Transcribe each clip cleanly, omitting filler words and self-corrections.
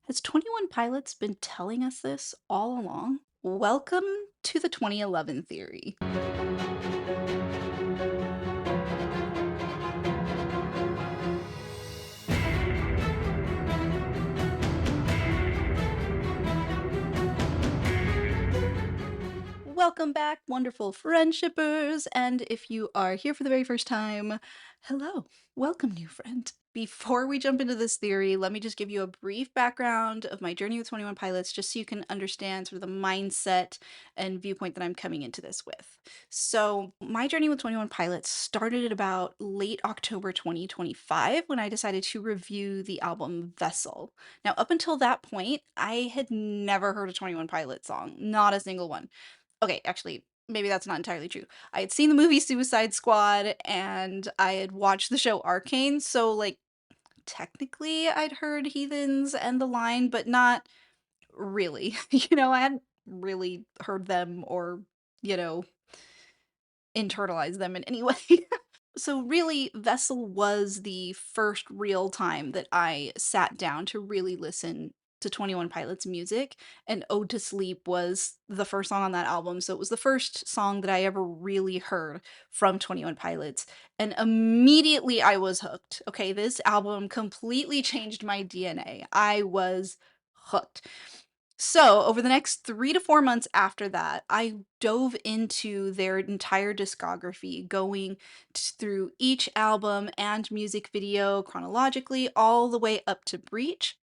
Has 21 Pilots been telling us this all along? Welcome to the 2011 theory. Welcome back, wonderful friendshippers, and if you are here for the very first time, hello, welcome, new friend. Before we jump into this theory, let me just give you a brief background of my journey with 21 Pilots, just so you can understand sort of the mindset and viewpoint that I'm coming into this with. So, my journey with 21 Pilots started at about late October 2025 when I decided to review the album Vessel. Now, up until that point, I had never heard a 21 Pilots song, not a single one. Okay, actually, maybe that's not entirely true. I had seen the movie Suicide Squad and I had watched the show Arcane, so like technically I'd heard Heathens and The Line, but not really. I hadn't really heard them or, you know, internalized them in any way. So really, Vessel was the first real time that I sat down to really listen to 21 Pilots music, and Ode to Sleep was the first song on that album, so it was the first song that I ever really heard from 21 Pilots, and immediately I was hooked. Okay, this album completely changed my DNA. I was hooked. So, over the next 3 to 4 months after that, I dove into their entire discography, going through each album and music video chronologically, all the way up to Breach,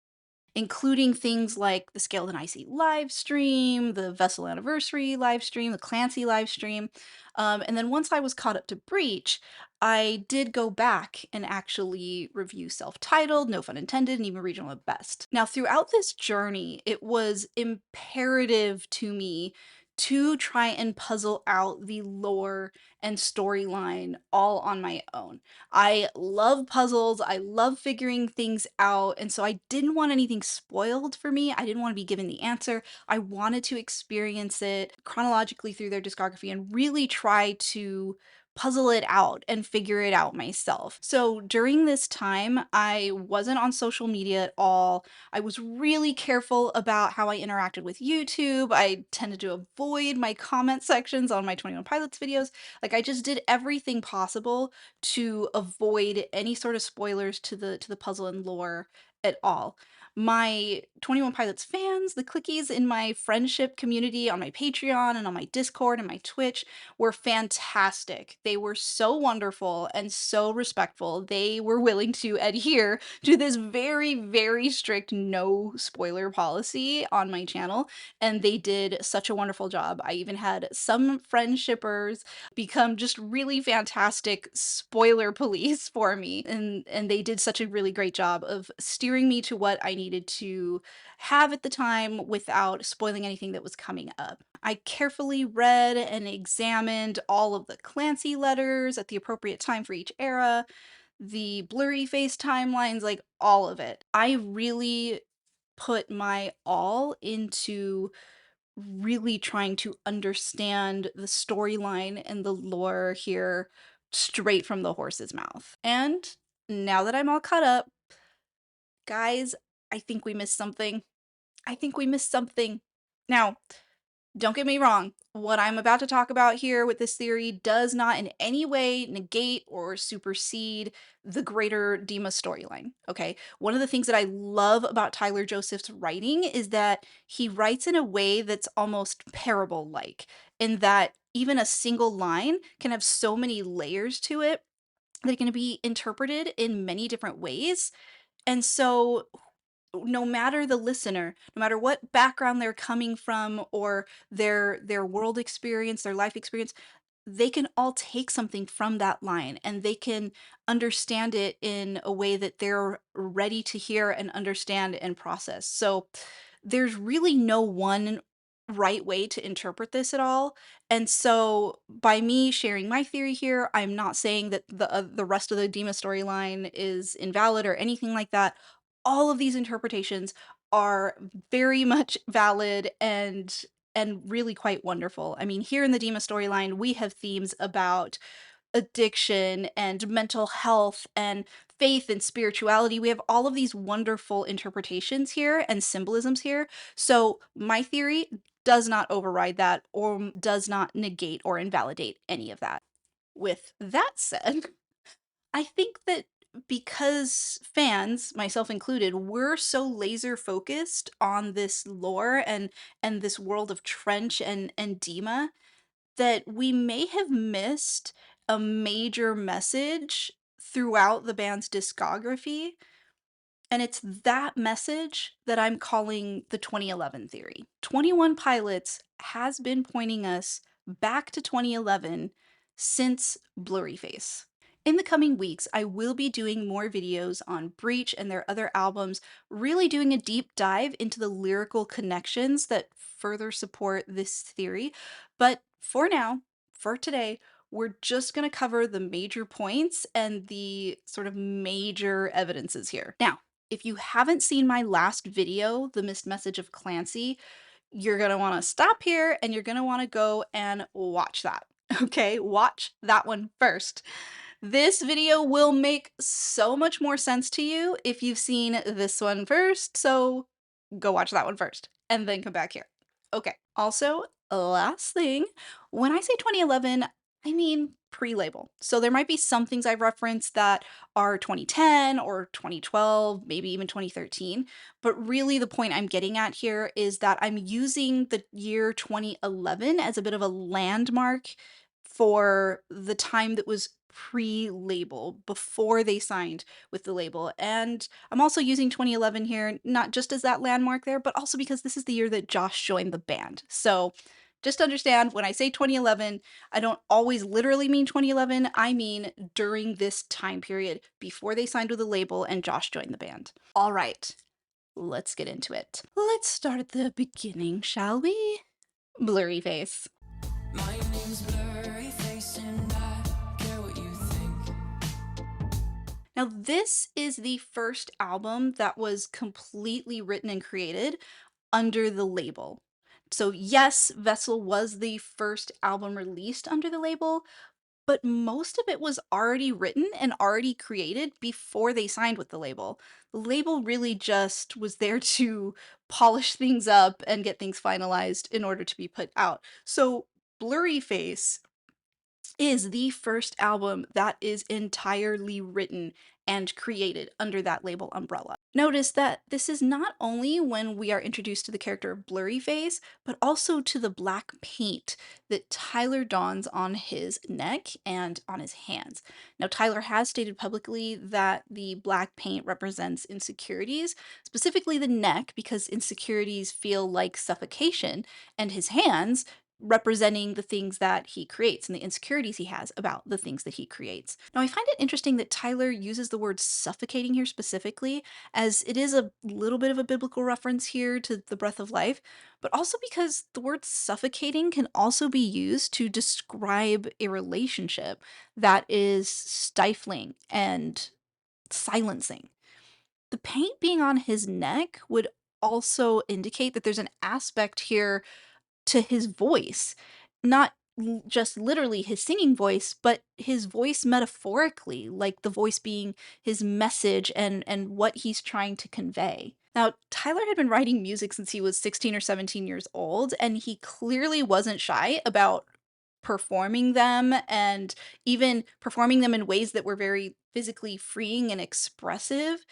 including things like the Scaled and Icy live stream, the Vessel Anniversary live stream, the Clancy live stream. And then once I was caught up to Breach, I did go back and actually review Self-Titled, No Fun Intended, and even Regional at Best. Now, throughout this journey, it was imperative to me to try and puzzle out the lore and storyline all on my own. I love puzzles, I love figuring things out, and so I didn't want anything spoiled for me. I didn't want to be given the answer. I wanted to experience it chronologically through their discography and really try to puzzle it out and figure it out myself. So during this time, I wasn't on social media at all. I was really careful about how I interacted with YouTube. I tended to avoid my comment sections on my 21 Pilots videos. Like I just did everything possible to avoid any sort of spoilers to the puzzle and lore at all. My 21 Pilots fans, the Clickies in my friendship community on my Patreon and on my Discord and my Twitch were fantastic. They were so wonderful and so respectful. They were willing to adhere to this very, very strict no spoiler policy on my channel, and they did such a wonderful job. I even had some friendshippers become just really fantastic spoiler police for me, and they did such a really great job of steering me to what I needed to have at the time without spoiling anything that was coming up. I carefully read and examined all of the Clancy letters at the appropriate time for each era, the blurry face timelines, like all of it. I really put my all into really trying to understand the storyline and the lore here straight from the horse's mouth. And now that I'm all caught up, guys, I think we missed something. I think we missed something. Now, don't get me wrong, what I'm about to talk about here with this theory does not in any way negate or supersede the greater Dema storyline, okay? One of the things that I love about Tyler Joseph's writing is that he writes in a way that's almost parable-like, in that even a single line can have so many layers to it that it can be interpreted in many different ways. And so no matter the listener, no matter what background they're coming from or their world experience, their life experience, they can all take something from that line and they can understand it in a way that they're ready to hear and understand and process. So there's really no one right way to interpret this at all. And so by me sharing my theory here, I'm not saying that the rest of the Dema storyline is invalid or anything like that. All of these interpretations are very much valid and really quite wonderful. I mean, here in the Dema storyline, we have themes about addiction and mental health and faith and spirituality. We have all of these wonderful interpretations here and symbolisms here. So my theory does not override that or does not negate or invalidate any of that. With that said, I think that because fans, myself included, we're so laser focused on this lore and this world of Trench and Dema that we may have missed a major message throughout the band's discography, and it's that message that I'm calling the 2011 theory. 21 Pilots has been pointing us back to 2011 since Blurryface. In the coming weeks, I will be doing more videos on Breach and their other albums, really doing a deep dive into the lyrical connections that further support this theory. But for now, for today, we're just going to cover the major points and the sort of major evidences here. Now, if you haven't seen my last video, The Missed Message of Clancy, you're going to want to stop here and you're going to want to go and watch that. Okay, watch that one first. This video will make so much more sense to you if you've seen this one first, so go watch that one first and then come back here. Okay, also, last thing, when I say 2011, I mean pre-label. So there might be some things I've referenced that are 2010 or 2012, maybe even 2013, but really the point I'm getting at here is that I'm using the year 2011 as a bit of a landmark for the time that was pre-label, before they signed with the label. And I'm also using 2011 here, not just as that landmark there, but also because this is the year that Josh joined the band. So just understand, when I say 2011, I don't always literally mean 2011. I mean during this time period before they signed with the label and Josh joined the band. All right, let's get into it. Let's start at the beginning, shall we? Blurryface. My name's Blurryface and I care what you think. Now, this is the first album that was completely written and created under the label. So yes, Vessel was the first album released under the label, but most of it was already written and already created before they signed with the label. The label really just was there to polish things up and get things finalized in order to be put out. So Blurryface is the first album that is entirely written and created under that label umbrella. Notice that this is not only when we are introduced to the character of Blurryface, but also to the black paint that Tyler dons on his neck and on his hands. Now, Tyler has stated publicly that the black paint represents insecurities, specifically the neck, because insecurities feel like suffocation, and his hands representing the things that he creates and the insecurities he has about the things that he creates. Now, I find it interesting that Tyler uses the word suffocating here specifically, as it is a little bit of a biblical reference here to the breath of life, but also because the word suffocating can also be used to describe a relationship that is stifling and silencing. The paint being on his neck would also indicate that there's an aspect here to his voice, not just literally his singing voice, but his voice metaphorically, like the voice being his message and what he's trying to convey. Now, Tyler had been writing music since he was 16 or 17 years old, and he clearly wasn't shy about performing them and even performing them in ways that were very physically freeing and expressive.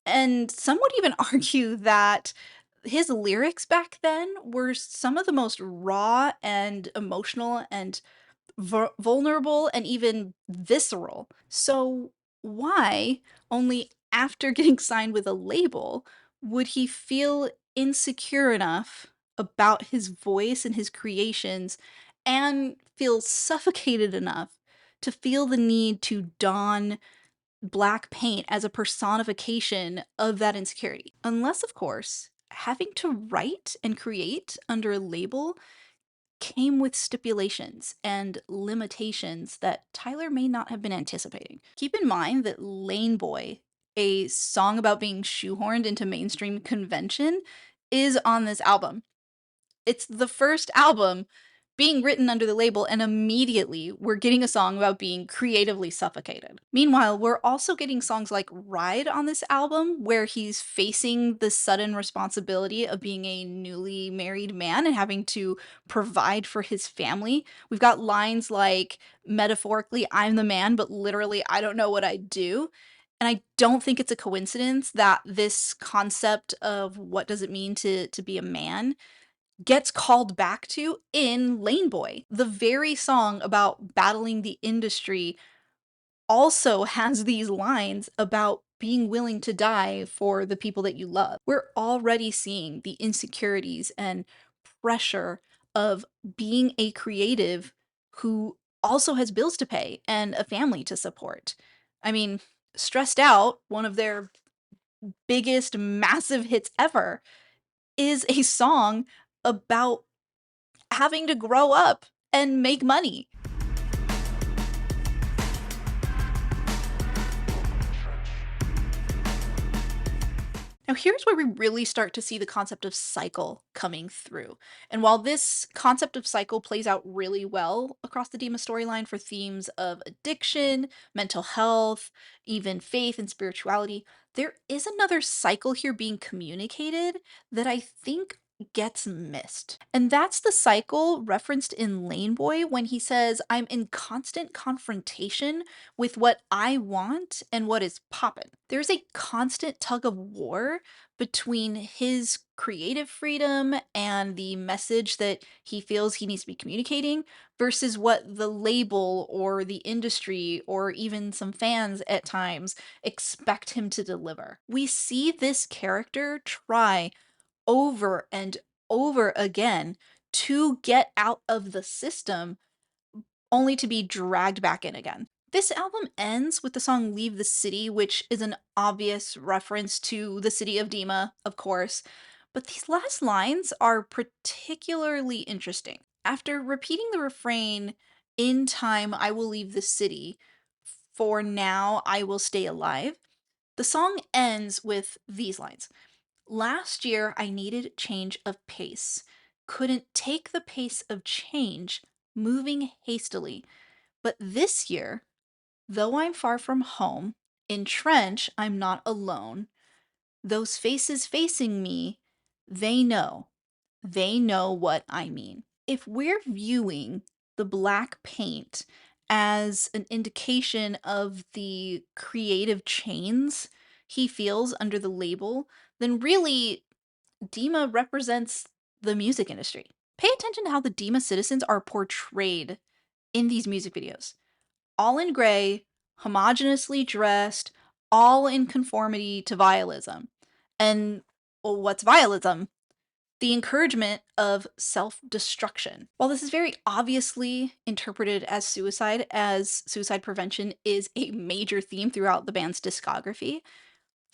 And some would even argue that his lyrics back then were some of the most raw and emotional and vulnerable and even visceral. So, why, only after getting signed with a label, would he feel insecure enough about his voice and his creations and feel suffocated enough to feel the need to don black paint as a personification of that insecurity? Unless, of course, having to write and create under a label came with stipulations and limitations that Tyler may not have been anticipating. Keep in mind that Lane Boy, a song about being shoehorned into mainstream convention, is on this album. It's the first album being written under the label, and immediately we're getting a song about being creatively suffocated. Meanwhile, we're also getting songs like Ride on this album, where he's facing the sudden responsibility of being a newly married man and having to provide for his family. We've got lines like, metaphorically, I'm the man, but literally, I don't know what I'd do. And I don't think it's a coincidence that this concept of what does it mean to be a man gets called back to in Lane Boy. The very song about battling the industry also has these lines about being willing to die for the people that you love. We're already seeing the insecurities and pressure of being a creative who also has bills to pay and a family to support. I mean, Stressed Out, one of their biggest massive hits ever, is a song about having to grow up and make money. Now, here's where we really start to see the concept of cycle coming through. And while this concept of cycle plays out really well across the Dema storyline for themes of addiction, mental health, even faith and spirituality, there is another cycle here being communicated that I think gets missed. And that's the cycle referenced in Lane Boy when he says, I'm in constant confrontation with what I want and what is poppin'. There's a constant tug of war between his creative freedom and the message that he feels he needs to be communicating versus what the label or the industry or even some fans at times expect him to deliver. We see this character try over and over again to get out of the system only to be dragged back in again. This album ends with the song Leave the City, which is an obvious reference to the city of Dema, of course, but these last lines are particularly interesting. After repeating the refrain, In time I will leave the city, for now I will stay alive, the song ends with these lines. Last year I needed change of pace, couldn't take the pace of change, moving hastily. But this year, though I'm far from home, in trench I'm not alone. Those faces facing me, they know. They know what I mean. If we're viewing the black paint as an indication of the creative chains he feels under the label, then really Dema represents the music industry. Pay attention to how the Dema citizens are portrayed in these music videos. All in gray, homogeneously dressed, all in conformity to vialism. And well, what's vialism? The encouragement of self destruction. While this is very obviously interpreted as suicide prevention is a major theme throughout the band's discography,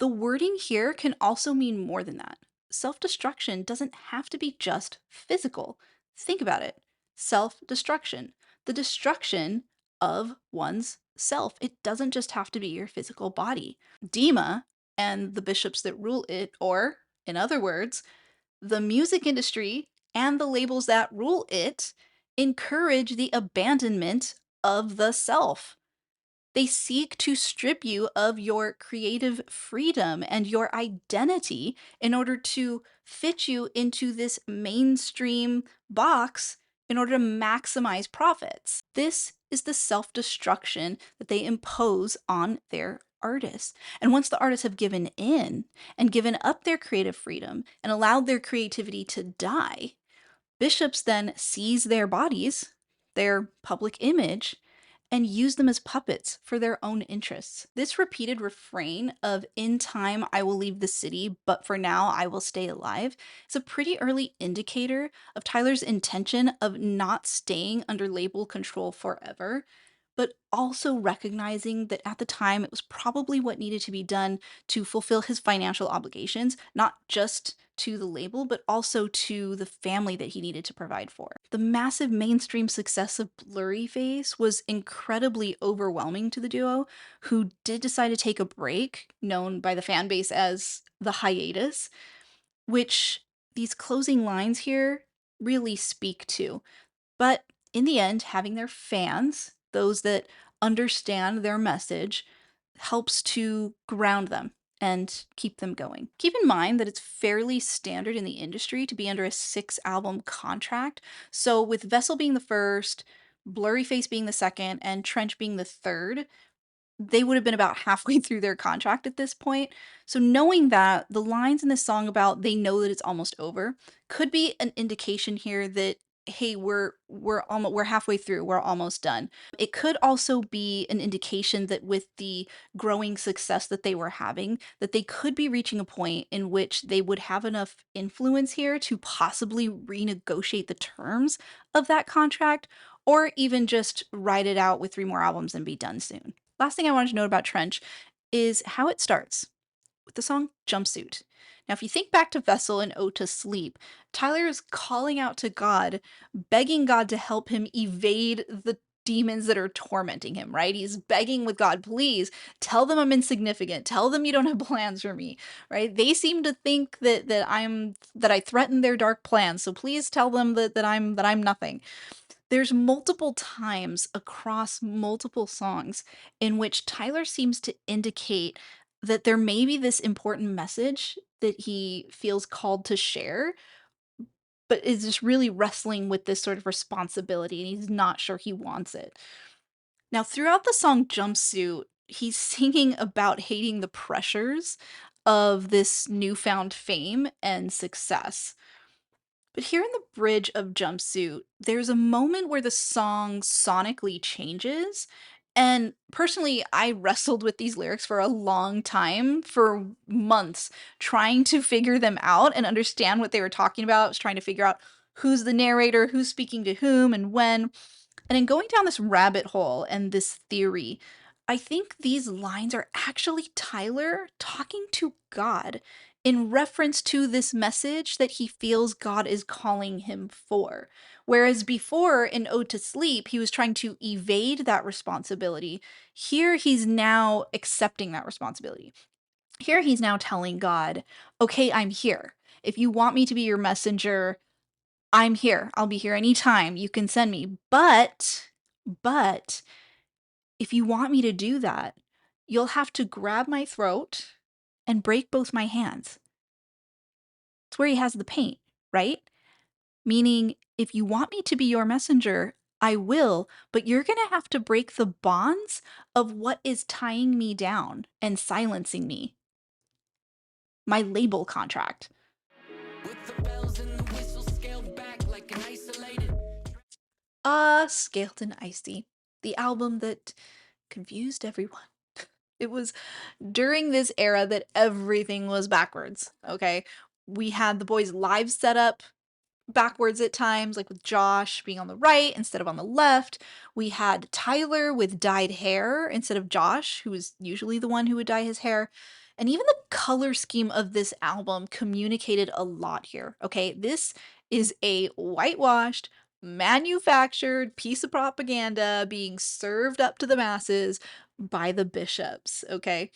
the wording here can also mean more than that. Self destruction doesn't have to be just physical. Think about it. Self destruction, the destruction of one's self. It doesn't just have to be your physical body. Dema and the bishops that rule it, or in other words, the music industry and the labels that rule it, encourage the abandonment of the self. They seek to strip you of your creative freedom and your identity in order to fit you into this mainstream box in order to maximize profits. This is the self destruction that they impose on their artists. And once the artists have given in and given up their creative freedom and allowed their creativity to die, bishops then seize their bodies, their public image, and use them as puppets for their own interests. This repeated refrain of in time I will leave the city, but for now I will stay alive is a pretty early indicator of Tyler's intention of not staying under label control forever, but also recognizing that at the time it was probably what needed to be done to fulfill his financial obligations, not just to the label, but also to the family that he needed to provide for. The massive mainstream success of Blurryface was incredibly overwhelming to the duo, who did decide to take a break, known by the fan base as the hiatus, which these closing lines here really speak to. But in the end, having their fans, those that understand their message, helps to ground them and keep them going. Keep in mind that it's fairly standard in the industry to be under a 6-album contract. So, with Vessel being the first, Blurry Face being the second, and Trench being the third, they would have been about halfway through their contract at this point. So knowing that, the lines in this song about they know that it's almost over could be an indication here that hey, we're halfway through, we're almost done. It could also be an indication that with the growing success that they were having, that they could be reaching a point in which they would have enough influence here to possibly renegotiate the terms of that contract or even just ride it out with 3 more albums and be done soon. Last thing I wanted to note about Trench is how it starts with the song Jumpsuit. Now, if you think back to Vessel and Ode to Sleep, Tyler is calling out to God, begging God to help him evade the demons that are tormenting him, right? He's begging with God, please tell them I'm insignificant. Tell them you don't have plans for me, right? They seem to think that I threaten their dark plans. So please tell them that I'm nothing. There's multiple times across multiple songs in which Tyler seems to indicate that there may be this important message that he feels called to share, but is just really wrestling with this sort of responsibility and he's not sure he wants it. Now, throughout the song Jumpsuit, he's singing about hating the pressures of this newfound fame and success. But here in the bridge of Jumpsuit, there's a moment where the song sonically changes. And personally, I wrestled with these lyrics for a long time, for months, trying to figure them out and understand what they were talking about. I was trying to figure out who's the narrator, who's speaking to whom, and when. And in going down this rabbit hole and this theory, I think these lines are actually Tyler talking to God in reference to this message that he feels God is calling him for. Whereas before in Ode to Sleep, he was trying to evade that responsibility. Here he's now accepting that responsibility. Here he's now telling God, okay, I'm here. If you want me to be your messenger, I'm here. I'll be here anytime. You can send me. But if you want me to do that, you'll have to grab my throat and break both my hands. It's where he has the paint, right? Meaning, if you want me to be your messenger, I will, but you're going to have to break the bonds of what is tying me down and silencing me. My label contract. With the bells and the whistle scaled back like an isolated. Scaled and Icy. The album that confused everyone. It was during this era that everything was backwards, okay? We had the boys' lives set up backwards at times, like with Josh being on the right instead of on the left. We had Tyler with dyed hair instead of Josh, who was usually the one who would dye his hair. And even the color scheme of this album communicated a lot here, okay? This is a whitewashed, manufactured piece of propaganda being served up to the masses by the bishops, okay?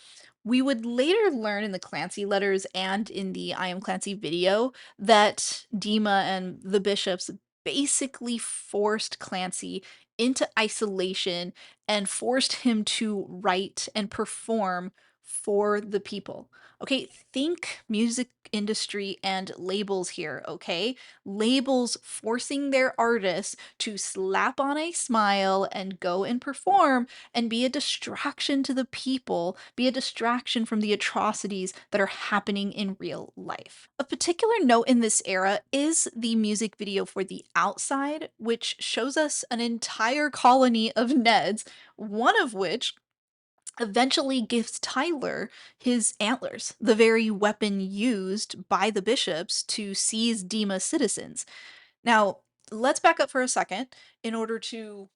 We would later learn in the Clancy letters and in the I Am Clancy video that Dema and the bishops basically forced Clancy into isolation and forced him to write and perform for the people. Okay, think music industry and labels here, okay? Labels forcing their artists to slap on a smile and go and perform and be a distraction to the people, be a distraction from the atrocities that are happening in real life. A particular note in this era is the music video for The Outside, which shows us an entire colony of Neds, one of which eventually gives Tyler his antlers, the very weapon used by the bishops to seize Dema citizens. Now, let's back up for a second in order to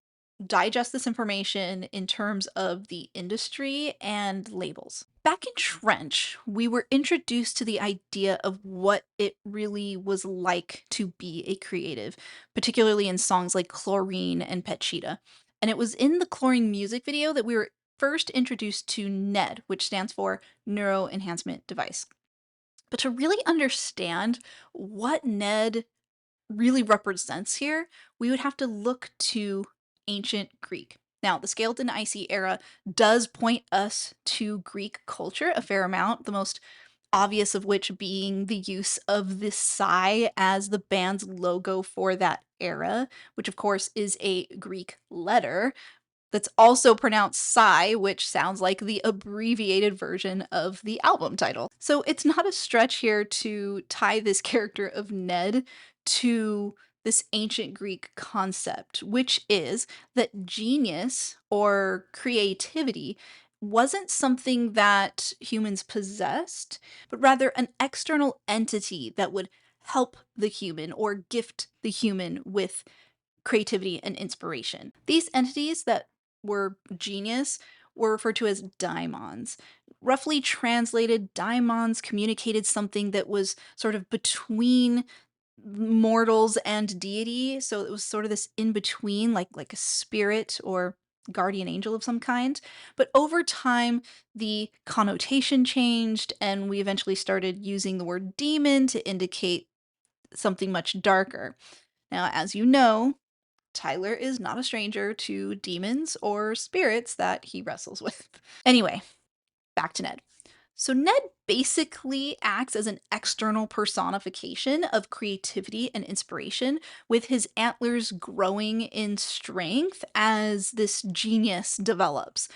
digest this information in terms of the industry and labels. Back in Trench, we were introduced to the idea of what it really was like to be a creative, particularly in songs like Chlorine and Pet Cheetah. And it was in the Chlorine music video that we were first introduced to NED, which stands for Neuro Enhancement Device. But to really understand what NED really represents here, we would have to look to ancient Greek. Now, the Scaled and Icy era does point us to Greek culture a fair amount, the most obvious of which being the use of the psi as the band's logo for that era, which of course is a Greek letter that's also pronounced Psy, which sounds like the abbreviated version of the album title. So it's not a stretch here to tie this character of Ned to this ancient Greek concept, which is that genius or creativity wasn't something that humans possessed, but rather an external entity that would help the human or gift the human with creativity and inspiration. These entities that were genius were referred to as daimons. Roughly translated, daimons communicated something that was sort of between mortals and deity. So it was sort of this in between, like a spirit or guardian angel of some kind. But over time, the connotation changed, and we eventually started using the word demon to indicate something much darker. Now, as you know, Tyler is not a stranger to demons or spirits that he wrestles with. Anyway, back to Ned. So, Ned basically acts as an external personification of creativity and inspiration, with his antlers growing in strength as this genius develops.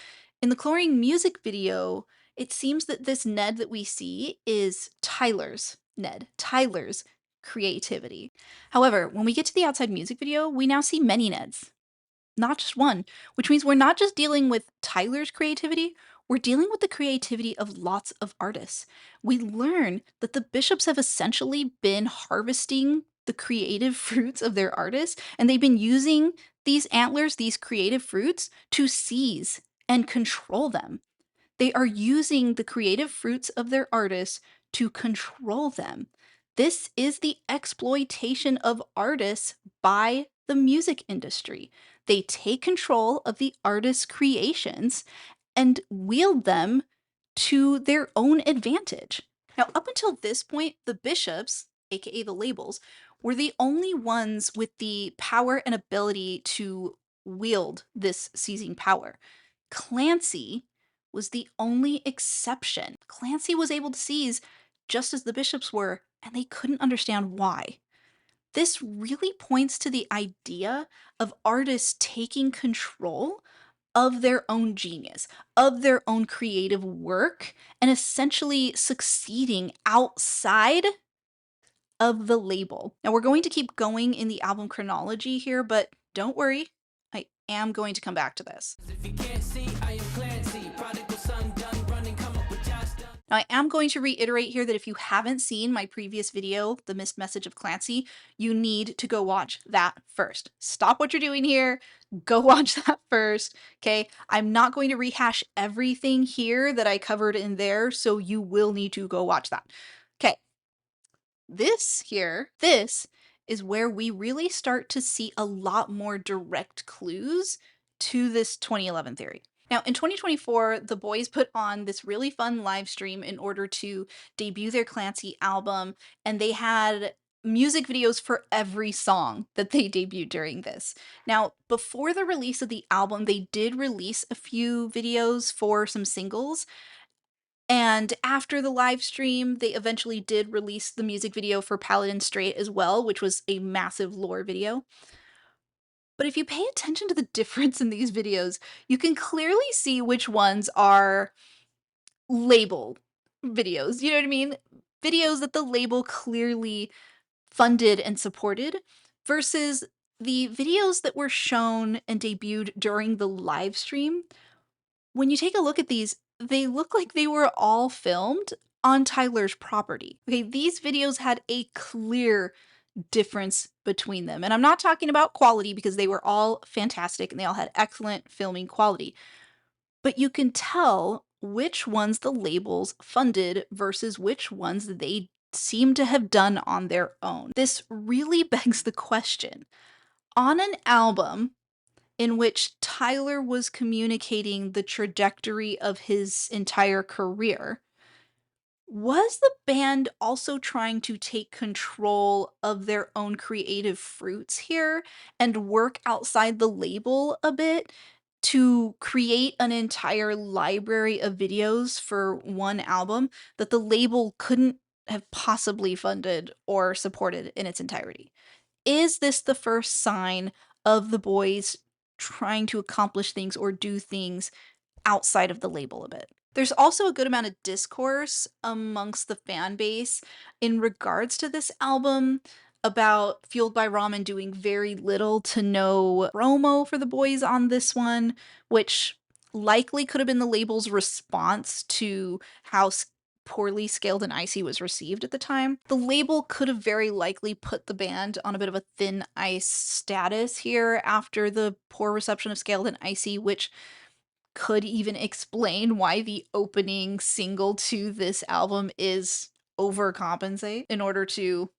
In the Chlorine music video, it seems that this Ned that we see is Tyler's Ned, Tyler's creativity. However, when we get to the outside music video, we now see many Neds, not just one, which means we're not just dealing with Tyler's creativity, we're dealing with the creativity of lots of artists. We learn that the bishops have essentially been harvesting the creative fruits of their artists, and they've been using these antlers, these creative fruits, to seize and control them. They are using the creative fruits of their artists to control them. This is the exploitation of artists by the music industry. They take control of the artist's creations and wield them to their own advantage. Now, up until this point, the bishops, aka the labels, were the only ones with the power and ability to wield this seizing power. Clancy was the only exception. Clancy was able to seize just as the bishops were, and they couldn't understand why. This really points to the idea of artists taking control of their own genius, of their own creative work, and essentially succeeding outside of the label. Now, we're going to keep going in the album chronology here, but don't worry, I am going to come back to this. If you can't see, I am Clancy, prodigal son, done running, come up with Josh done. Now, I am going to reiterate here that if you haven't seen my previous video, The Missed Message of Clancy, you need to go watch that first. Stop what you're doing here, go watch that first, okay? I'm not going to rehash everything here that I covered in there, so you will need to go watch that. Okay, this is where we really start to see a lot more direct clues to this 2011 theory. Now, in 2024, the boys put on this really fun live stream in order to debut their Clancy album, and they had music videos for every song that they debuted during this. Now, before the release of the album, they did release a few videos for some singles, and after the live stream, they eventually did release the music video for Paladin Straight as well, which was a massive lore video. But if you pay attention to the difference in these videos, you can clearly see which ones are label videos. You know what I mean? Videos that the label clearly funded and supported versus the videos that were shown and debuted during the live stream. When you take a look at these, they look like they were all filmed on Tyler's property. Okay, these videos had a clear difference between them. And I'm not talking about quality because they were all fantastic and they all had excellent filming quality. But you can tell which ones the labels funded versus which ones they seem to have done on their own. This really begs the question, on an album in which Tyler was communicating the trajectory of his entire career, Was the band also trying to take control of their own creative fruits here and work outside the label a bit to create an entire library of videos for one album that the label couldn't have possibly funded or supported in its entirety? Is this the first sign of the boys trying to accomplish things or do things outside of the label a bit? There's also a good amount of discourse amongst the fan base in regards to this album about Fueled by Ramen doing very little to no promo for the boys on this one, which likely could have been the label's response to how poorly Scaled and Icy was received at the time. The label could have very likely put the band on a bit of a thin ice status here after the poor reception of Scaled and Icy, which could even explain why the opening single to this album is Overcompensate in order to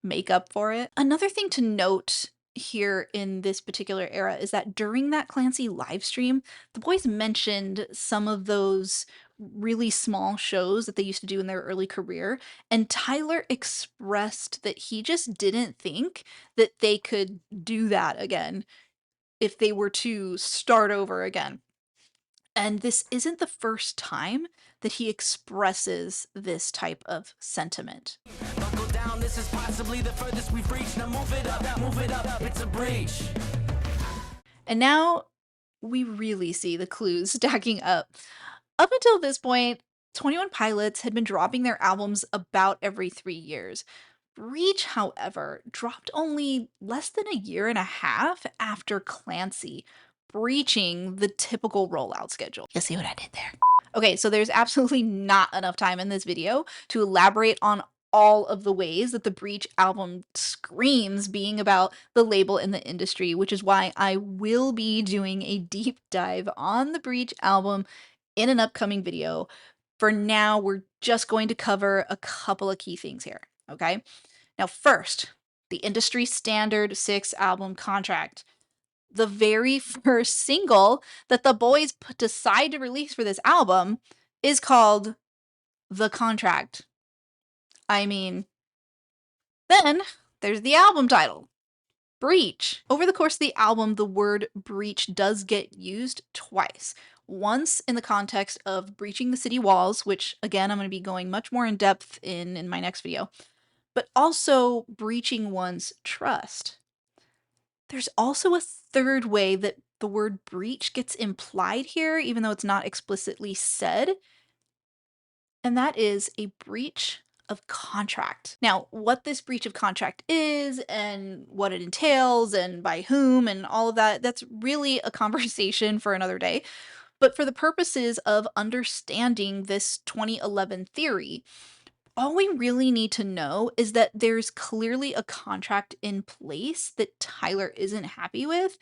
make up for it. Another thing to note here in this particular era is that during that Clancy live stream, the boys mentioned some of those really small shows that they used to do in their early career, and Tyler expressed that he just didn't think that they could do that again if they were to start over again. And this isn't the first time that he expresses this type of sentiment. Buckle down, this is possibly the furthest we've reached. Now move it up, it's a breach. And now we really see the clues stacking up. Up until this point, 21 Pilots had been dropping their albums about every 3 years. Breach, however, dropped only less than a year and a half after Clancy, breaching the typical rollout schedule. You see what I did there? Okay, so there's absolutely not enough time in this video to elaborate on all of the ways that the Breach album screams being about the label in the industry, which is why I will be doing a deep dive on the Breach album in an upcoming video. For now, we're just going to cover a couple of key things here, okay? Now, first, the industry standard 6-album contract. The very first single that the boys decide to release for this album is called The Contract. I mean, then there's the album title, Breach. Over the course of the album, the word breach does get used twice. Once in the context of breaching the city walls, which again, I'm going to be going much more in depth in my next video, but also breaching one's trust. There's also a third way that the word breach gets implied here, even though it's not explicitly said, and that is a breach of contract. Now, what this breach of contract is and what it entails and by whom and all of that, that's really a conversation for another day. But for the purposes of understanding this 2011 theory, all we really need to know is that there's clearly a contract in place that Tyler isn't happy with,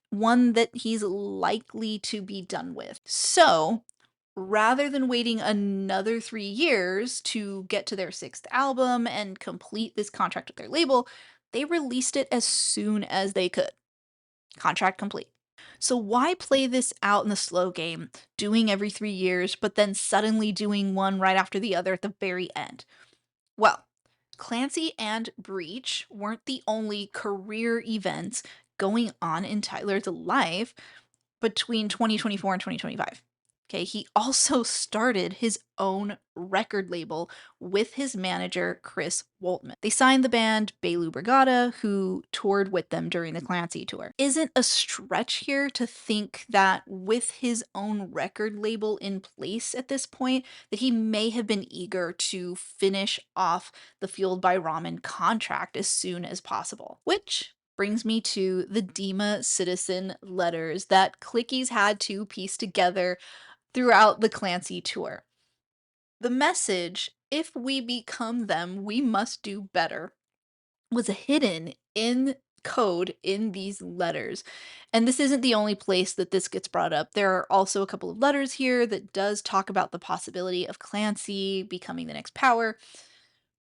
one that he's likely to be done with. So, rather than waiting another 3 years to get to their 6th album and complete this contract with their label, they released it as soon as they could. Contract complete. So why play this out in the slow game, doing every 3 years, but then suddenly doing one right after the other at the very end? Well, Clancy and Breach weren't the only career events going on in Tyler's life between 2024 and 2025. Okay, he also started his own record label with his manager, Chris Woltman. They signed the band Belu Brigada, who toured with them during the Clancy tour. Isn't a stretch here to think that with his own record label in place at this point, that he may have been eager to finish off the Fueled by Ramen contract as soon as possible, which brings me to the Dema citizen letters that Clikkies had to piece together throughout the Clancy tour. The message, "If we become them, we must do better," was hidden in code in these letters. And this isn't the only place that this gets brought up. There are also a couple of letters here that does talk about the possibility of Clancy becoming the next power.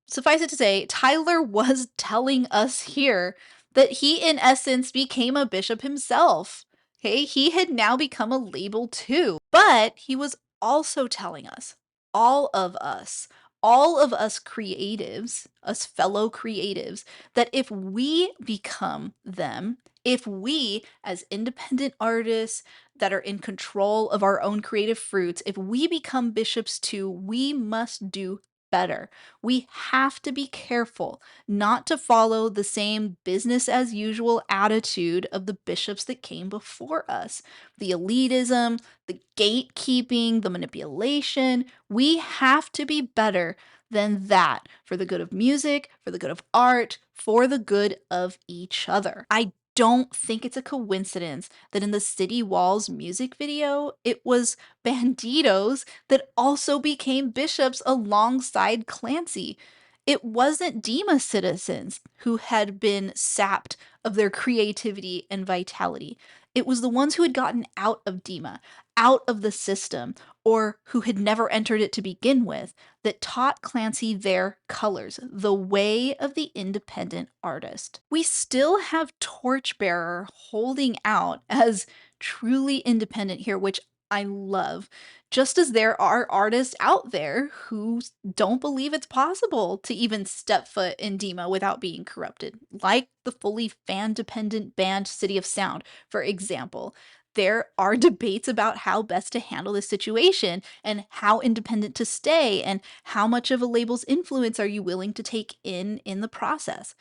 Suffice it to say, Tyler was telling us here that he, in essence, became a bishop himself. Okay, he had now become a label too. But he was also telling us, all of us, all of us creatives, us fellow creatives, that if we become them, if we, as independent artists that are in control of our own creative fruits, if we become bishops too, we must do better. We have to be careful not to follow the same business as usual attitude of the bishops that came before us. The elitism, the gatekeeping, the manipulation. We have to be better than that for the good of music, for the good of art, for the good of each other. I don't think it's a coincidence that in the City Walls music video, it was Banditøs that also became bishops alongside Clancy. It wasn't Dema citizens who had been sapped of their creativity and vitality. It was the ones who had gotten out of Dema, out of the system, or who had never entered it to begin with, that taught Clancy their colors, the way of the independent artist. We still have Torchbearer holding out as truly independent here, which I love. Just as there are artists out there who don't believe it's possible to even step foot in Dema without being corrupted, like the fully fan dependent band City of Sound, for example. There are debates about how best to handle this situation and how independent to stay and how much of a label's influence are you willing to take in the process.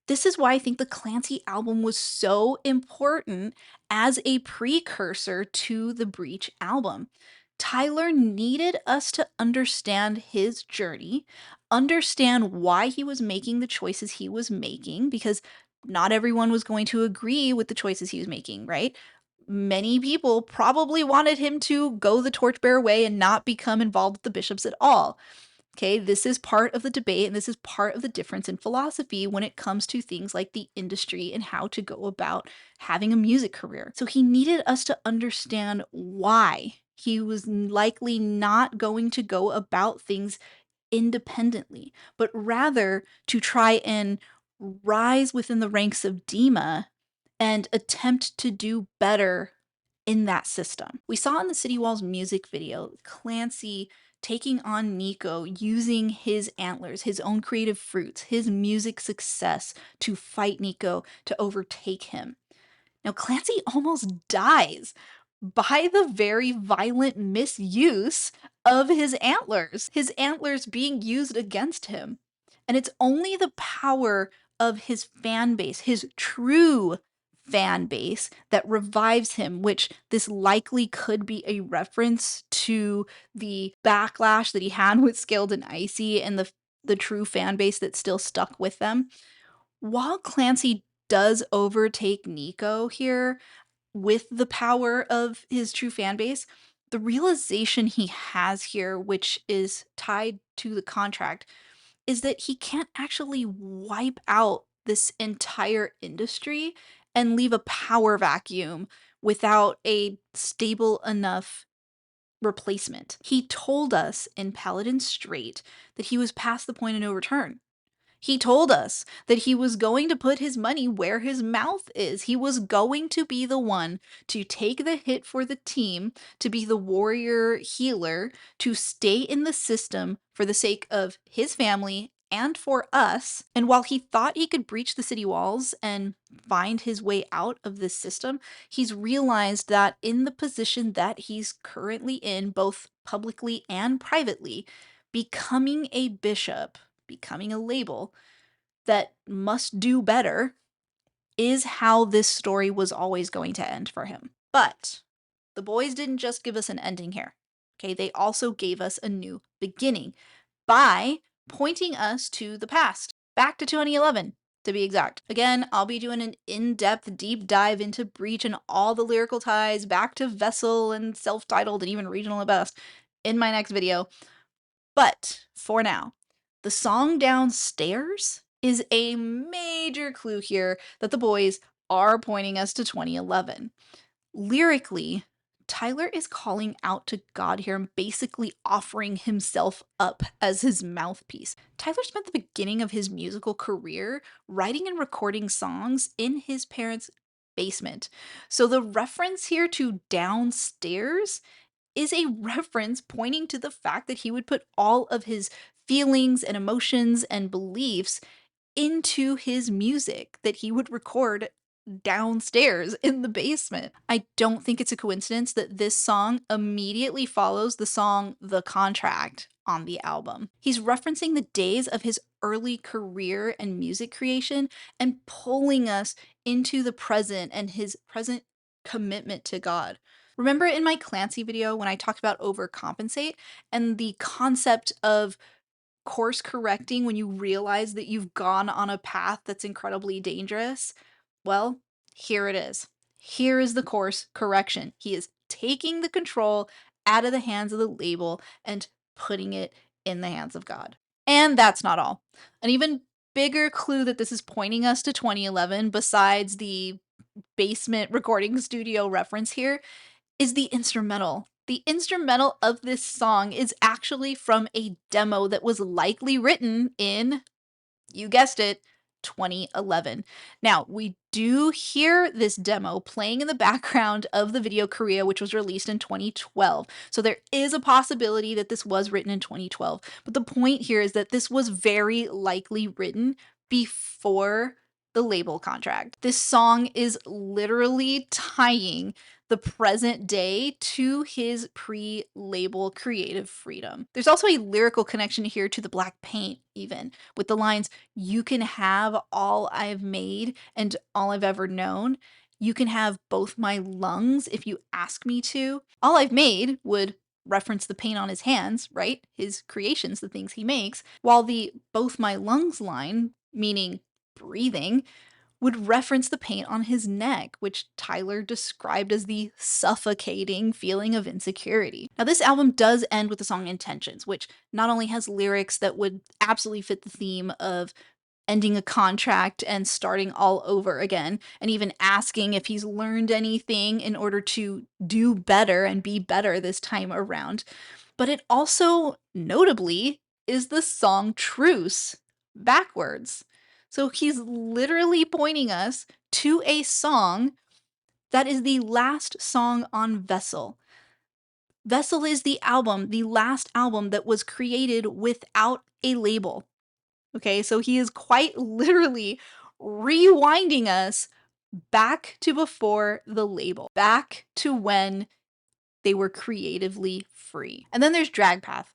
This is why I think the Clancy album was so important as a precursor to the Breach album. Tyler needed us to understand his journey, understand why he was making the choices he was making, because not everyone was going to agree with the choices he was making, right? Many people probably wanted him to go the torchbearer way and not become involved with the bishops at all. Okay, this is part of the debate and this is part of the difference in philosophy when it comes to things like the industry and how to go about having a music career. So he needed us to understand why he was likely not going to go about things independently, but rather to try and rise within the ranks of Dema and attempt to do better in that system. We saw in the City Walls music video Clancy taking on Nico using his antlers, his own creative fruits, his music success to fight Nico to overtake him. Now, Clancy almost dies by the very violent misuse of his antlers being used against him. And it's only the power of his fan base, his true fan base, that revives him, which this likely could be a reference to the backlash that he had with Scaled and Icy and the true fan base that still stuck with them. While Clancy does overtake Nico here with the power of his true fan base, the realization he has here, which is tied to the contract, is that he can't actually wipe out this entire industry and leave a power vacuum without a stable enough replacement. He told us in Paladin Straight that he was past the point of no return. He told us that he was going to put his money where his mouth is. He was going to be the one to take the hit for the team, to be the warrior healer, to stay in the system for the sake of his family and for us. And while he thought he could breach the city walls and find his way out of this system, he's realized that in the position that he's currently in, both publicly and privately, becoming a bishop, becoming a label that must do better is how this story was always going to end for him. But the boys didn't just give us an ending here. Okay, they also gave us a new beginning by pointing us to the past, back to 2011 to be exact. Again, I'll be doing an in-depth deep dive into Breach and all the lyrical ties back to Vessel and self-titled and even regional at best in my next video. But for now, the song Downstairs is a major clue here that the boys are pointing us to 2011. Lyrically, Tyler is calling out to God here and basically offering himself up as his mouthpiece. Tyler spent the beginning of his musical career writing and recording songs in his parents' basement. So the reference here to downstairs is a reference pointing to the fact that he would put all of his feelings and emotions and beliefs into his music that he would record downstairs in the basement. I don't think it's a coincidence that this song immediately follows the song The Contract on the album. He's referencing the days of his early career and music creation and pulling us into the present and his present commitment to God. Remember in my Clancy video when I talked about overcompensate and the concept of course correcting when you realize that you've gone on a path that's incredibly dangerous? Well, here it is. Here is the course correction. He is taking the control out of the hands of the label and putting it in the hands of God. And that's not all. An even bigger clue that this is pointing us to 2011, besides the basement recording studio reference here, is the instrumental. The instrumental of this song is actually from a demo that was likely written in, you guessed it, 2011. Now, we do hear this demo playing in the background of the video Korea, which was released in 2012. So there is a possibility that this was written in 2012. But the point here is that this was very likely written before the label contract. This song is literally tying the present day to his pre-label creative freedom. There's also a lyrical connection here to the black paint, even, with the lines, "You can have all I've made and all I've ever known. You can have both my lungs if you ask me to." All I've made would reference the paint on his hands, right? His creations, the things he makes, while the both my lungs line, meaning breathing, would reference the paint on his neck, which Tyler described as the suffocating feeling of insecurity. Now, this album does end with the song Intentions, which not only has lyrics that would absolutely fit the theme of ending a contract and starting all over again, and even asking if he's learned anything in order to do better and be better this time around. But it also, notably, is the song Truce backwards. So he's literally pointing us to a song that is the last song on Vessel. Vessel is the album, the last album that was created without a label. Okay, so he is quite literally rewinding us back to before the label, back to when they were creatively free. And then there's Drag Path,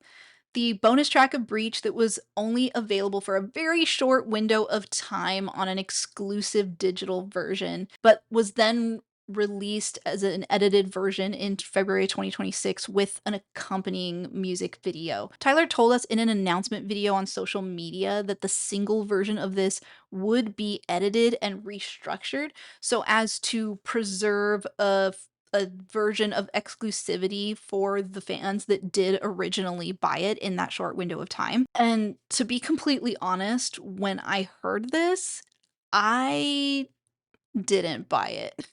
the bonus track of Breach that was only available for a very short window of time on an exclusive digital version, but was then released as an edited version in February 2026 with an accompanying music video. Tyler told us in an announcement video on social media that the single version of this would be edited and restructured so as to preserve a version of exclusivity for the fans that did originally buy it in that short window of time. And to be completely honest, when I heard this, I didn't buy it.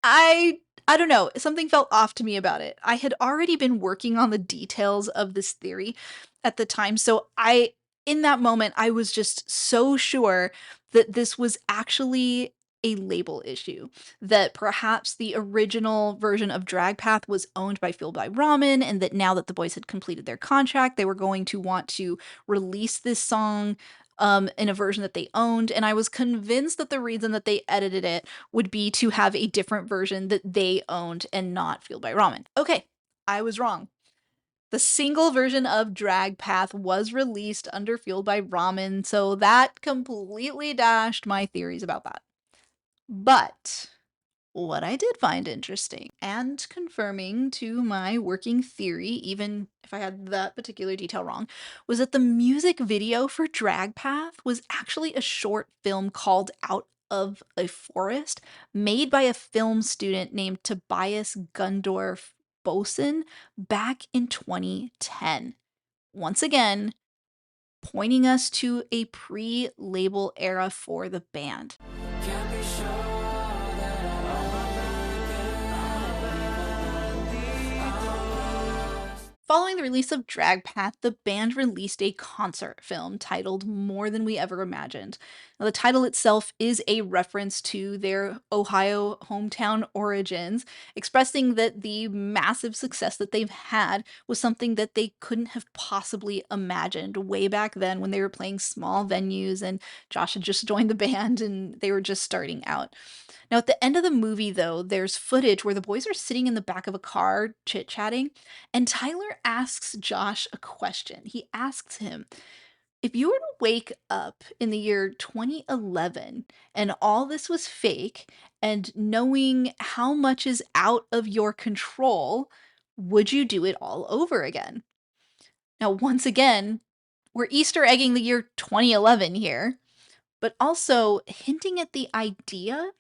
I I don't know, something felt off to me about it. I had already been working on the details of this theory at the time, so in that moment, I was just so sure that this was actually a label issue, that perhaps the original version of Drag Path was owned by Fueled by Ramen, and that now that the boys had completed their contract, they were going to want to release this song in a version that they owned, and I was convinced that the reason that they edited it would be to have a different version that they owned and not Fueled by Ramen. Okay, I was wrong. The single version of Drag Path was released under Fueled by Ramen, so that completely dashed my theories about that. But what I did find interesting and confirming to my working theory, even if I had that particular detail wrong, was that the music video for Drag Path was actually a short film called Out of a Forest, made by a film student named Tobias Gundorf Bosen back in 2010. Once again, pointing us to a pre-label era for the band. Can't be sure. Following the release of Drag Path, the band released a concert film titled More Than We Ever Imagined. Now, the title itself is a reference to their Ohio hometown origins, expressing that the massive success that they've had was something that they couldn't have possibly imagined way back then when they were playing small venues and Josh had just joined the band and they were just starting out. Now, at the end of the movie, though, there's footage where the boys are sitting in the back of a car chit chatting, and Tyler asks Josh a question. He asks him, if you were to wake up in the year 2011 and all this was fake, and knowing how much is out of your control, would you do it all over again? Now, once again, we're Easter egging the year 2011 here, but also hinting at the idea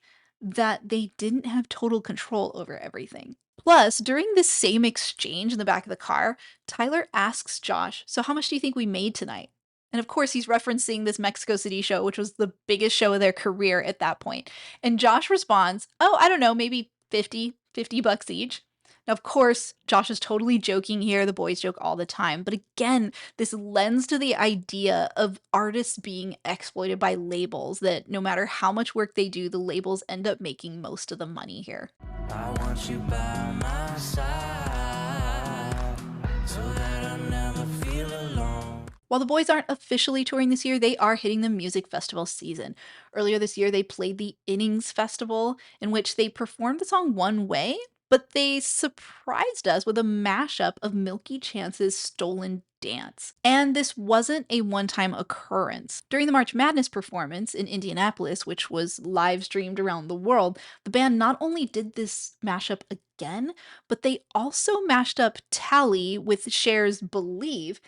that they didn't have total control over everything. Plus, during this same exchange in the back of the car, Tyler asks Josh, "So, how much do you think we made tonight?" And of course, he's referencing this Mexico City show, which was the biggest show of their career at that point. And Josh responds, "Oh, I don't know, maybe 50 bucks each." Now, of course, Josh is totally joking here. The boys joke all the time. But again, this lends to the idea of artists being exploited by labels, that no matter how much work they do, the labels end up making most of the money here. I want you by my side so that I never feel alone. While the boys aren't officially touring this year, they are hitting the music festival season. Earlier this year, they played the Innings Festival, in which they performed the song One Way, but they surprised us with a mashup of Milky Chance's Stolen Dance. And this wasn't a one time occurrence. During the March Madness performance in Indianapolis, which was live streamed around the world, the band not only did this mashup again, but they also mashed up Tally with Cher's Believe,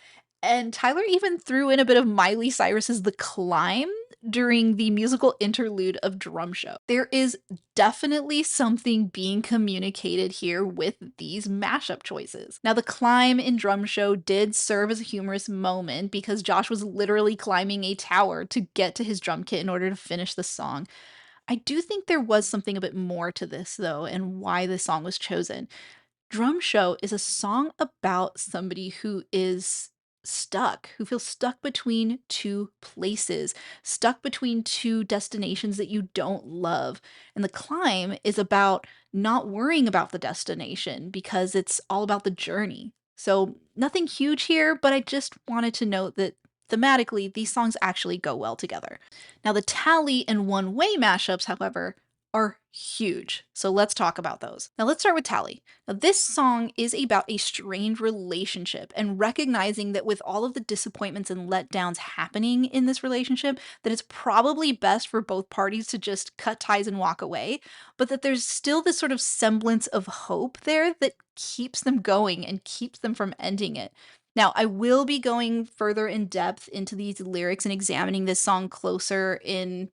and Tyler even threw in a bit of Miley Cyrus's The Climb during the musical interlude of Drum Show. There is definitely something being communicated here with these mashup choices. Now, The Climb in Drum Show did serve as a humorous moment because Josh was literally climbing a tower to get to his drum kit in order to finish the song. I do think there was something a bit more to this, though, and why this song was chosen. Drum Show is a song about somebody who is stuck, who feels stuck between two places, stuck between two destinations that you don't love. And The Climb is about not worrying about the destination because it's all about the journey. So, nothing huge here, but I just wanted to note that thematically, these songs actually go well together. Now, the Tally and One Way mashups, however, are huge. So let's talk about those. Now let's start with Tally. Now this song is about a strained relationship and recognizing that with all of the disappointments and letdowns happening in this relationship, that it's probably best for both parties to just cut ties and walk away, but that there's still this sort of semblance of hope there that keeps them going and keeps them from ending it. Now, I will be going further in depth into these lyrics and examining this song closer in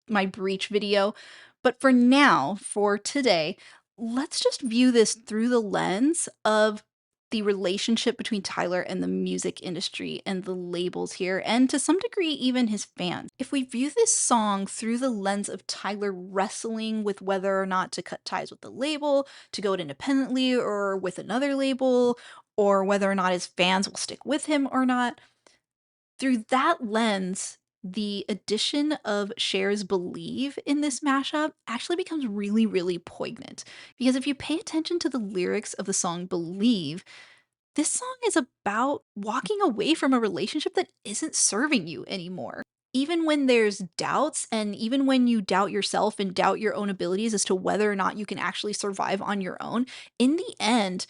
my Breach video. But for now, for today, let's just view this through the lens of the relationship between Tyler and the music industry and the labels here, and to some degree, even his fans. If we view this song through the lens of Tyler wrestling with whether or not to cut ties with the label, to go it independently or with another label, or whether or not his fans will stick with him or not, through that lens, the addition of Cher's Believe in this mashup actually becomes really, really poignant. Because if you pay attention to the lyrics of the song Believe, this song is about walking away from a relationship that isn't serving you anymore. Even when there's doubts, and even when you doubt yourself and doubt your own abilities as to whether or not you can actually survive on your own, in the end,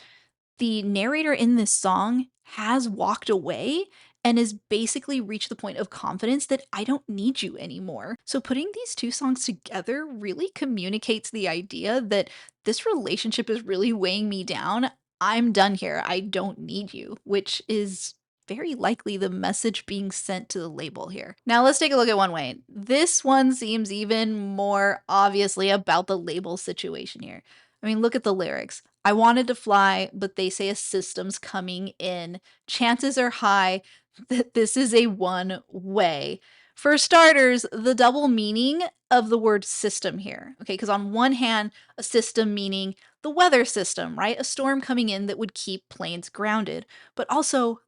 the narrator in this song has walked away and has basically reached the point of confidence that I don't need you anymore. So putting these two songs together really communicates the idea that this relationship is really weighing me down. I'm done here. I don't need you, which is very likely the message being sent to the label here. Now let's take a look at One Way. This one seems even more obviously about the label situation here. I mean, look at the lyrics. I wanted to fly, but they say a system's coming in. Chances are high that this is a one way. For starters, the double meaning of the word system here, okay? Because on one hand, a system meaning the weather system, right? A storm coming in that would keep planes grounded, but also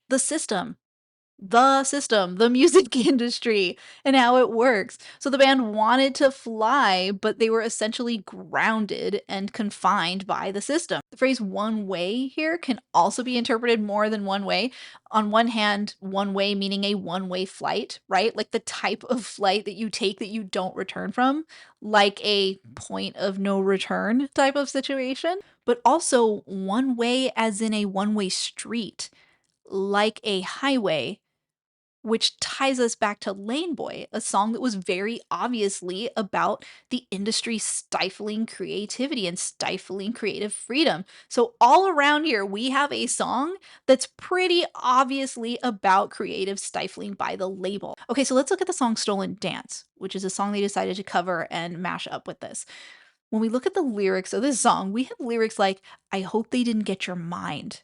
the system, the music industry, and how it works. So the band wanted to fly, but they were essentially grounded and confined by the system. The phrase one way here can also be interpreted more than one way. On one hand, one way meaning a one way flight, right? Like the type of flight that you take that you don't return from, like a point of no return type of situation, but also one way as in a one way street, like a highway, which ties us back to Lane Boy, a song that was very obviously about the industry stifling creativity and stifling creative freedom. So, all around here, we have a song that's pretty obviously about creative stifling by the label. Okay, so let's look at the song Stolen Dance, which is a song they decided to cover and mash up with this. When we look at the lyrics of this song, we have lyrics like, I hope they didn't get your mind.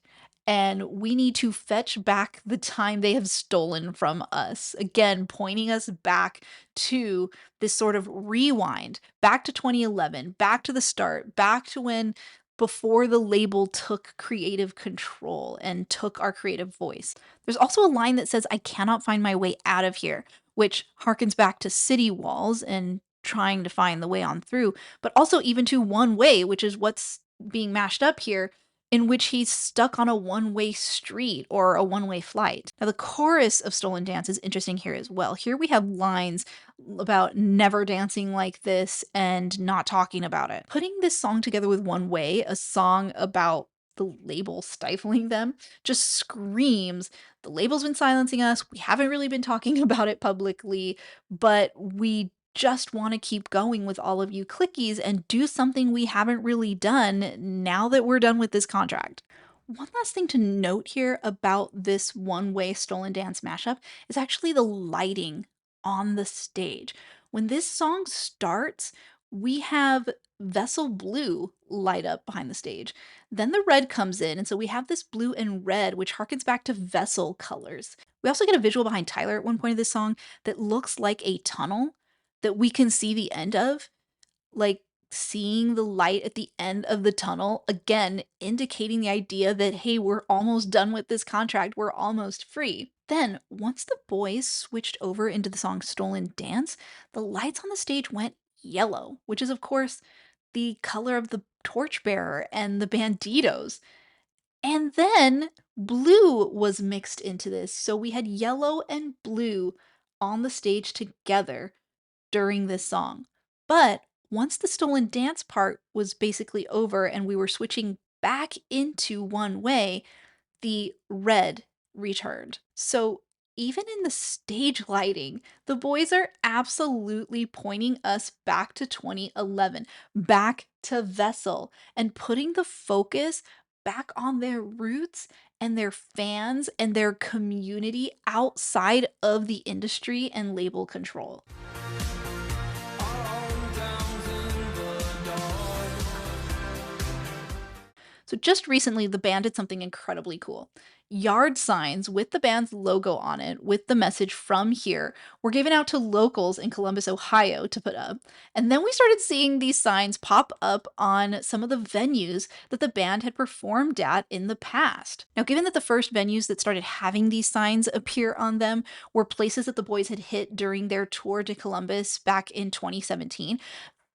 And we need to fetch back the time they have stolen from us. Again, pointing us back to this sort of rewind, back to 2011, back to the start, back to when before the label took creative control and took our creative voice. There's also a line that says, I cannot find my way out of here, which harkens back to city walls and trying to find the way on through, but also even to one way, which is what's being mashed up here, in which he's stuck on a one-way street or a one-way flight. Now, the chorus of Stolen Dance is interesting here as well. Here we have lines about never dancing like this and not talking about it. Putting this song together with One Way, a song about the label stifling them, just screams the label's been silencing us. We haven't really been talking about it publicly, but we just want to keep going with all of you clickies and do something we haven't really done now that we're done with this contract. One last thing to note here about this one way stolen dance mashup is actually the lighting on the stage. When this song starts, we have Vessel Blue light up behind the stage. Then the red comes in, and so we have this blue and red, which harkens back to Vessel colors. We also get a visual behind Tyler at one point of this song that looks like a tunnel that we can see the end of, like seeing the light at the end of the tunnel, again, indicating the idea that, hey, we're almost done with this contract, we're almost free. Then, once the boys switched over into the song Stolen Dance, the lights on the stage went yellow, which is, of course, the color of the torchbearer and the Banditøs. And then blue was mixed into this. So we had yellow and blue on the stage together during this song. But once the stolen dance part was basically over and we were switching back into one way, the red returned. So even in the stage lighting, the boys are absolutely pointing us back to 2011, back to Vessel, and putting the focus back on their roots and their fans and their community outside of the industry and label control. So just recently, the band did something incredibly cool. Yard signs with the band's logo on it, with the message from here, were given out to locals in Columbus, Ohio to put up. And then we started seeing these signs pop up on some of the venues that the band had performed at in the past. Now, given that the first venues that started having these signs appear on them were places that the boys had hit during their tour to Columbus back in 2017,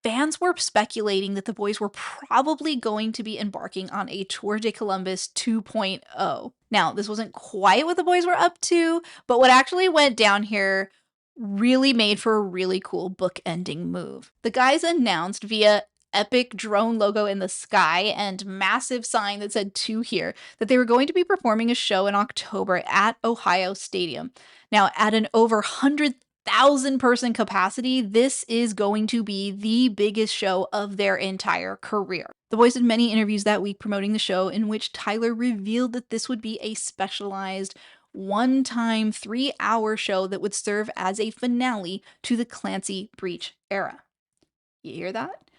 fans were speculating that the boys were probably going to be embarking on a Tour de Columbus 2.0. Now, this wasn't quite what the boys were up to, but what actually went down here really made for a really cool bookending move. The guys announced via epic drone logo in the sky and massive sign that said "to" here that they were going to be performing a show in October at Ohio Stadium. Now, at an over 100,000-person capacity, this is going to be the biggest show of their entire career. The boys did many interviews that week promoting the show, in which Tyler revealed that this would be a specialized one-time 3-hour show that would serve as a finale to the Clancy Breach era. You hear that?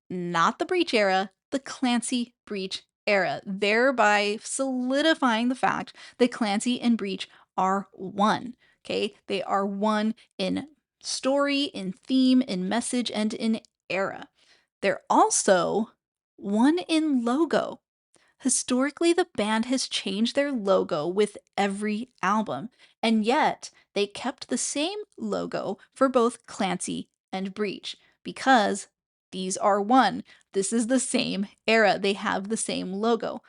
Not the Breach era, the Clancy Breach era, thereby solidifying the fact that Clancy and Breach are one. Okay, they are one in story, in theme, in message, and in era. They're also one in logo. Historically, the band has changed their logo with every album, and yet they kept the same logo for both Clancy and Breach because these are one. This is the same era. They have the same logo.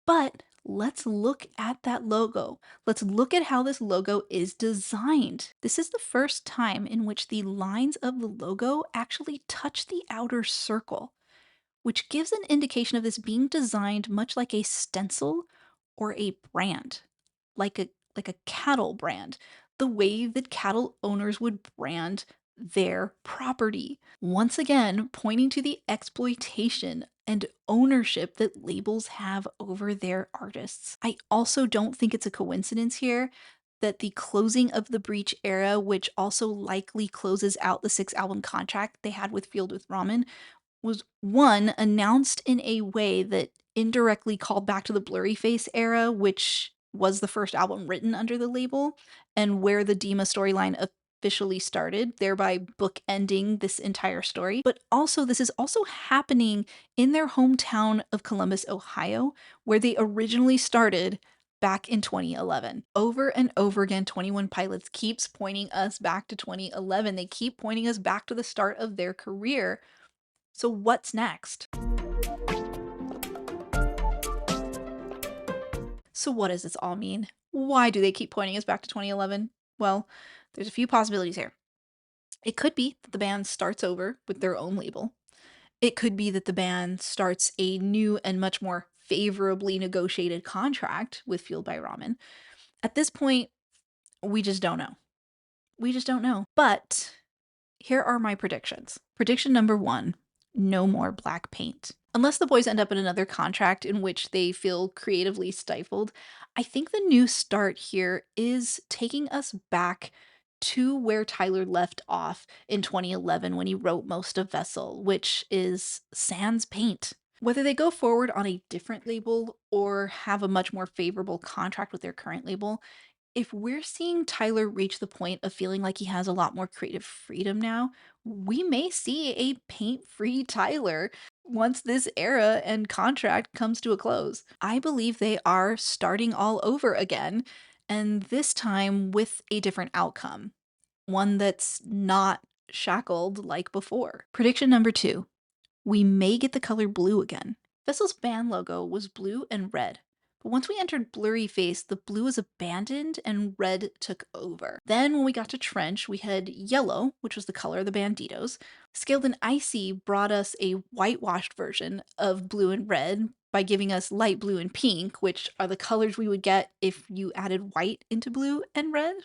But let's look at that logo. Let's look at how this logo is designed. This is the first time in which the lines of the logo actually touch the outer circle, which gives an indication of this being designed much like a stencil or a brand, like a cattle brand, the way that cattle owners would brand their property. Once again, pointing to the exploitation and ownership that labels have over their artists. I also don't think it's a coincidence here that the closing of the Breach era, which also likely closes out the 6 album contract they had with Field with Ramen, was one announced in a way that indirectly called back to the Blurry Face era, which was the first album written under the label, and where the Dema storyline officially started, thereby bookending this entire story. But also, this is also happening in their hometown of Columbus, Ohio, where they originally started back in 2011. Over and over again, 21 Pilots keeps pointing us back to 2011. They keep pointing us back to the start of their career. So what's next? So what does this all mean? Why do they keep pointing us back to 2011? Well, there's a few possibilities here. It could be that the band starts over with their own label. It could be that the band starts a new and much more favorably negotiated contract with Fueled by Ramen. At this point, we just don't know. We just don't know. But here are my predictions. Prediction number 1, no more black paint. Unless the boys end up in another contract in which they feel creatively stifled, I think the new start here is taking us back to where Tyler left off in 2011 when he wrote most of Vessel, which is sans paint. Whether they go forward on a different label or have a much more favorable contract with their current label, if we're seeing Tyler reach the point of feeling like he has a lot more creative freedom now, we may see a paint-free Tyler once this era and contract comes to a close. I believe they are starting all over again, and this time with a different outcome, one that's not shackled like before. Prediction number 2, we may get the color blue again. Vessel's band logo was blue and red, but once we entered Blurry Face, the blue was abandoned and red took over. Then when we got to Trench, we had yellow, which was the color of the Banditøs. Scaled and Icy brought us a whitewashed version of blue and red by giving us light blue and pink, which are the colors we would get if you added white into blue and red.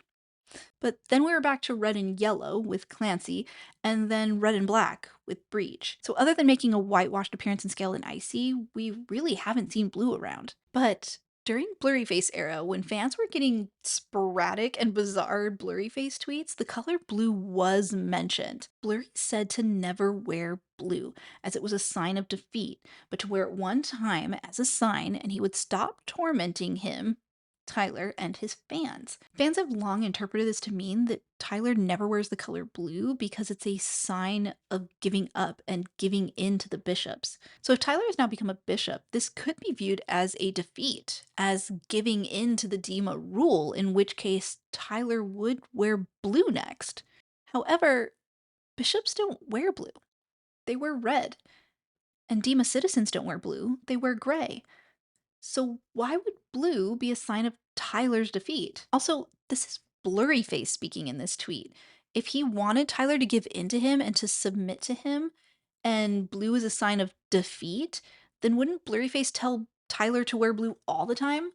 But then we were back to red and yellow with Clancy, and then red and black with Breach. So other than making a whitewashed appearance in Scale and Icy, we really haven't seen blue around. But during Blurry Face era, when fans were getting sporadic and bizarre Blurry Face tweets, the color blue was mentioned. Blurry said to never wear blue, as it was a sign of defeat, but to wear it one time as a sign and he would stop tormenting him, Tyler, and his fans. Fans have long interpreted this to mean that Tyler never wears the color blue because it's a sign of giving up and giving in to the bishops. So if Tyler has now become a bishop, this could be viewed as a defeat, as giving in to the Dema rule, in which case Tyler would wear blue next. However, bishops don't wear blue. They wear red. And Dema citizens don't wear blue, they wear gray. So why would blue be a sign of Tyler's defeat? Also, this is Blurry Face speaking in this tweet. If he wanted Tyler to give in to him and to submit to him, and blue is a sign of defeat, then wouldn't Blurry Face tell Tyler to wear blue all the time?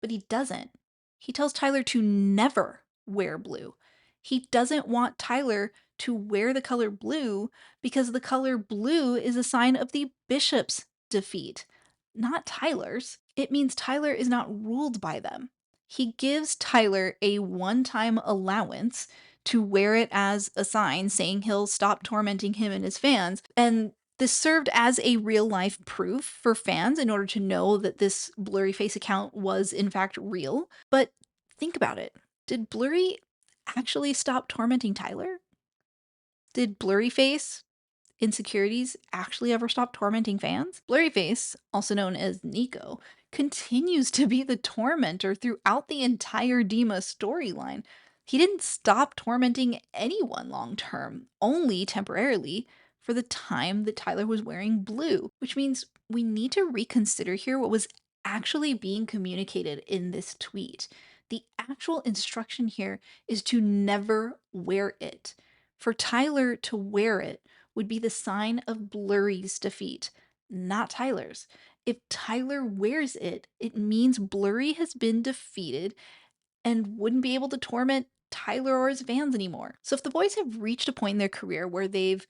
But he doesn't. He tells Tyler to never wear blue. He doesn't want Tyler to wear the color blue because the color blue is a sign of the bishop's defeat, not Tyler's. It means Tyler is not ruled by them. He gives Tyler a one time allowance to wear it as a sign saying he'll stop tormenting him and his fans. And this served as a real life proof for fans in order to know that this Blurry Face account was in fact real. But think about it. Did Blurry actually stop tormenting Tyler? Did Blurryface insecurities actually ever stop tormenting fans? Blurryface, also known as Nico, continues to be the tormentor throughout the entire Dema storyline. He didn't stop tormenting anyone long term, only temporarily for the time that Tyler was wearing blue, which means we need to reconsider here what was actually being communicated in this tweet. The actual instruction here is to never wear it. For Tyler to wear it would be the sign of Blurry's defeat, not Tyler's. If Tyler wears it, it means Blurry has been defeated and wouldn't be able to torment Tyler or his fans anymore. So if the boys have reached a point in their career where they've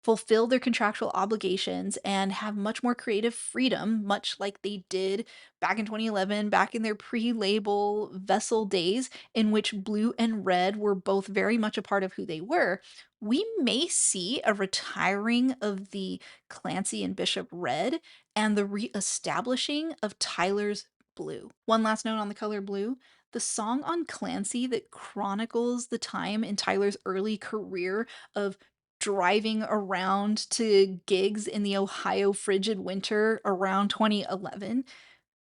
fulfill their contractual obligations and have much more creative freedom, much like they did back in 2011, back in their pre label vessel days, in which blue and red were both very much a part of who they were. We may see a retiring of the Clancy and Bishop red and the re-establishing of Tyler's blue. One last note on the color blue. The song on Clancy that chronicles the time in Tyler's early career of driving around to gigs in the Ohio frigid winter around 2011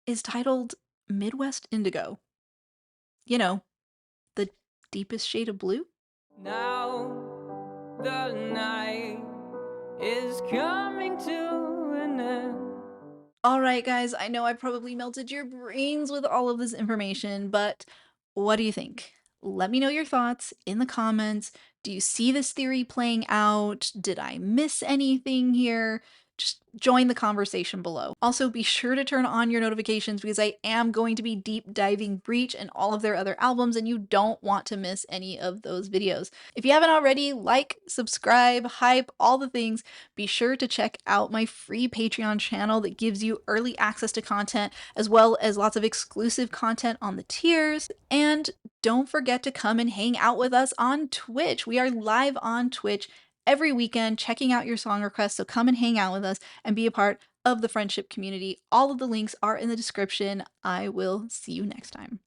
is titled Midwest Indigo. You know, the deepest shade of blue? Now the night is coming to an end. Alright, guys, I know I probably melted your brains with all of this information, but what do you think? Let me know your thoughts in the comments. Do you see this theory playing out? Did I miss anything here? Just join the conversation below. Also, be sure to turn on your notifications because I am going to be deep diving Breach and all of their other albums, and you don't want to miss any of those videos. If you haven't already, like, subscribe, hype, all the things. Be sure to check out my free Patreon channel that gives you early access to content, as well as lots of exclusive content on the tiers. And don't forget to come and hang out with us on Twitch. We are live on Twitch every weekend checking out your song requests, so come and hang out with us and be a part of the friendship community. All of the links are in the description. I will see you next time.